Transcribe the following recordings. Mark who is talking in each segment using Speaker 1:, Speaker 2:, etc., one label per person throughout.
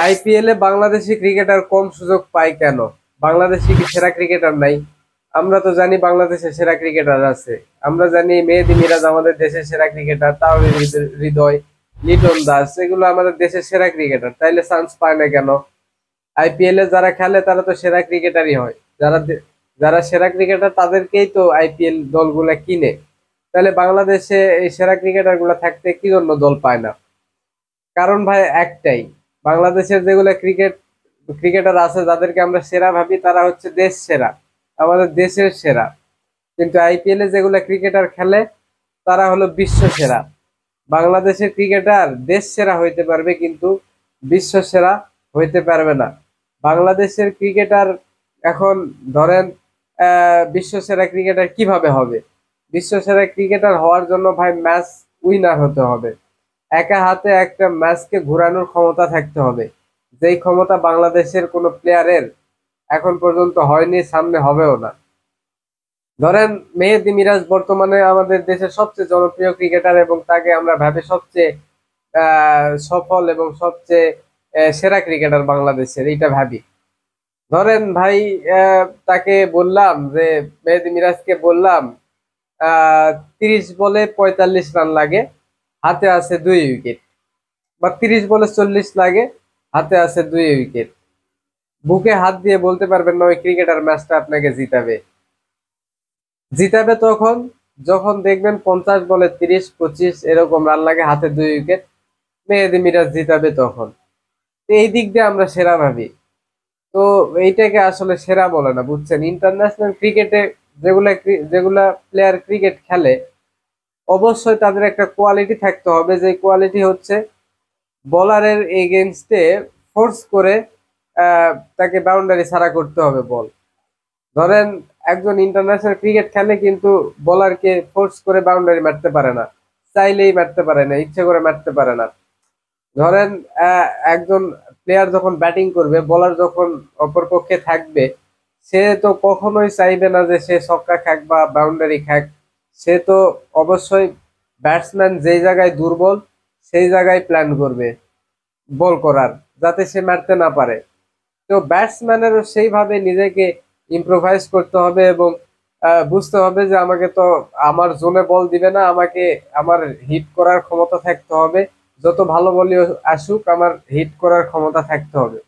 Speaker 1: IPL এ Bangladeshi cricketer কম সুযোগ পায় কেন? বাংলাদেশি কি সেরা ক্রিকেটার নাই? আমরা তো জানি বাংলাদেশে সেরা ক্রিকেটার আছে। আমরা জানি মেহেদী মিরাজ আমাদের দেশের সেরা ক্রিকেটার, তাওহিদ হৃদয়, লিটন দাস, এগুলো আমাদের দেশের সেরা ক্রিকেটার, তাইলে চান্স পায় না কেন? আইপিএল এ যারা খেলে তারা তো সেরা ক্রিকেটারই হয়। যারা সেরা ক্রিকেটার তাদেরকেই তো আইপিএল দলগুলা কিনে। তাহলে বাংলাদেশে এই সেরা ক্রিকেটার গুলা থাকতে কি জন্য দল পায় না? কারণ ভাই একটাই, বাংলাদেশের যেগুলো ক্রিকেটার আছে যাদেরকে আমরা সেরা ভাবি তারা হচ্ছে দেশ সেরা, আমাদের দেশের সেরা। কিন্তু আইপিএল এ যেগুলো ক্রিকেটার খেলে তারা হলো বিশ্ব সেরা। বাংলাদেশের ক্রিকেটার দেশ সেরা হইতে পারবে কিন্তু বিশ্ব সেরা হইতে পারবে না। বাংলাদেশের ক্রিকেটার এখন ধরেন বিশ্ব সেরা ক্রিকেটার কিভাবে হবে? বিশ্ব সেরা ক্রিকেটার হওয়ার জন্য ভাই ম্যাচ উইনার হতে হবে। একা হাতে একটা ম্যাচকে ঘোরানোর ক্ষমতা থাকতে হবে, যেই ক্ষমতা বাংলাদেশের কোনো প্লেয়ারের এখন পর্যন্ত হয়নি, সামনে হবেও না। ধরেন মেহেদী মিরাজ বর্তমানে আমাদের দেশের সবচেয়ে জনপ্রিয় ক্রিকেটার এবং তাকে আমরা ভাবি সবচেয়ে সফল এবং সবচেয়ে সেরা ক্রিকেটার বাংলাদেশের, এইটা ভাবি। ধরেন ভাই তাকে বললাম যে মেহেদী মিরাজকে বললাম 30 বলে 45 রান লাগে, হাতে আছে 2 উইকেট, বা 30 বলে 40 লাগে, হাতে আছে 2 উইকেট। বুকে হাত দিয়ে বলতে পারবেন না ওই ক্রিকেটার ম্যাচটা আপনাকে জিতাবে? জিতাবে তখন যখন দেখবেন 50 বলে 30 25 এরকম রান লাগে, হাতে 2 উইকেট, মেহেদী মিরাজ জিতাবে তখন। তো এই দিক দিয়ে আমরা সেরা ভাবি। তো এইটাকে আসলে সেরা বলে না, বুঝছেন? ইন্টারন্যাশনাল ক্রিকেটে যেগুলা যেগুলা প্লেয়ার ক্রিকেট খেলে অবশ্যই তাদের একটা কোয়ালিটি থাকতে হবে, যে কোয়ালিটি হচ্ছে বলারের এগেনস্টে ফোর্স করে তাকে বাউন্ডারি ছাড়া করতে হবে বল। ধরেন একজন ইন্টারন্যাশনাল ক্রিকেট খেলে কিন্তু বলারকে ফোর্স করে বাউন্ডারি মারতে পারে না, চাইলেই মারতে পারে না, ইচ্ছে করে মারতে পারে না। ধরেন একজন প্লেয়ার যখন ব্যাটিং করবে, বলার যখন অপরপক্ষে থাকবে, সে তো কখনোই চাইবে না যে সে ছক্কা খাক বা বাউন্ডারি খাক। সে তো অবশ্যই ব্যাটসম্যান যেই জায়গায় দুর্বল সেই জায়গায় প্ল্যান করবে বল করার, যাতে সে মারতে না পারে। তো ব্যাটসম্যানেরও সেইভাবে নিজেকে ইম্প্রোভাইজ করতে হবে এবং বুঝতে হবে যে আমাকে তো আমার জোনে বল দিবে না, আমাকে আমার হিট করার ক্ষমতা থাকতে হবে। যত ভালো বলই আসুক, আমার হিট করার ক্ষমতা থাকতে হবে।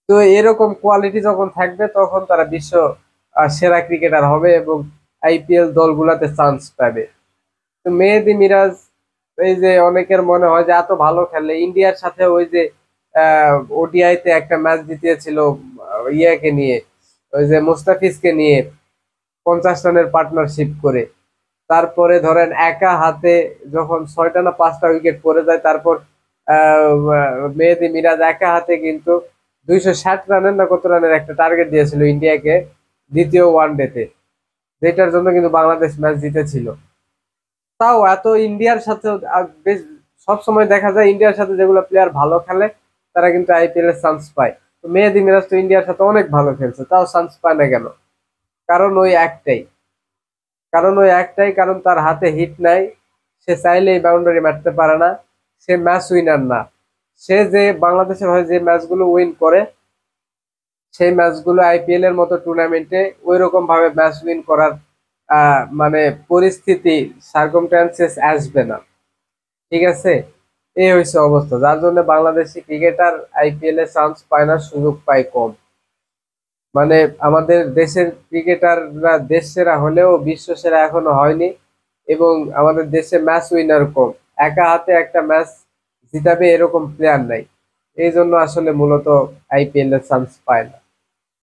Speaker 1: তো এরকম কোয়ালিটি যখন থাকবে তখন তারা বিশ্ব সেরা ক্রিকেটার হবে এবং আইপিএল দলগুলাতে চান্স পাবে। তো মেহেদী মিরাজ, এই যে অনেকের মনে হয় যে এত ভালো খেলে, ইন্ডিয়ার সাথে ওই যে ওডিআইতে একটা ম্যাচ জিতিয়েছিল ইয়াকে নিয়ে, ওই যে মুস্তাফিজকে নিয়ে 50 রানের পার্টনারশিপ করে। তারপরে ধরেন একা হাতে যখন 6টা না 5টা উইকেট পড়ে যায়, তারপর মেহেদী মিরাজ একা হাতে কিন্তু 260 রানের না কত রানের একটা টার্গেট দিয়েছিল ইন্ডিয়াকে দ্বিতীয় ওয়ানডেতে, যেটার জন্য কিন্তু বাংলাদেশ ম্যাচ জিতেছিল। তাও এত ইন্ডিয়ার সাথে বেশ সবসময় দেখা যায় ইন্ডিয়ার সাথে যেগুলো প্লেয়ার ভালো খেলে তারা কিন্তু আইপিএল এর চান্স পায়। তো মেহেদী মিরাজ তো ইন্ডিয়ার সাথে অনেক ভালো খেলছে, তাও চান্স পায় না কেন? কারণ ওই একটাই, কারণ তার হাতে হিট নাই। সে চাইলেই বাউন্ডারি মারতে পারে না, সে ম্যাচ উইনার না। সে যে বাংলাদেশের হয়ে যে ম্যাচগুলো উইন করে, সেই ম্যাচগুলো আইপিএল এর মতো টুর্নামেন্টে ওই রকম ভাবে ম্যাচ উইন করার মানে পরিস্থিতি, সার্কামস্ট্যান্সেস আসবে না। ঠিক আছে, এই হয়েছে অবস্থা, যার জন্য বাংলাদেশি ক্রিকেটার আইপিএল এ চান্স পায় না, সুযোগ পায় কম। মানে আমাদের দেশের ক্রিকেটাররা দেশ সেরা হলেও বিশ্ব সেরা এখনো হয়নি, এবং আমাদের দেশে ম্যাচ উইনার কম। একা হাতে একটা ম্যাচ জিতাবে এরকম প্লেয়ার নাই, এই জন্য আসলে মূলত আইপিএল এর চান্স পায় না।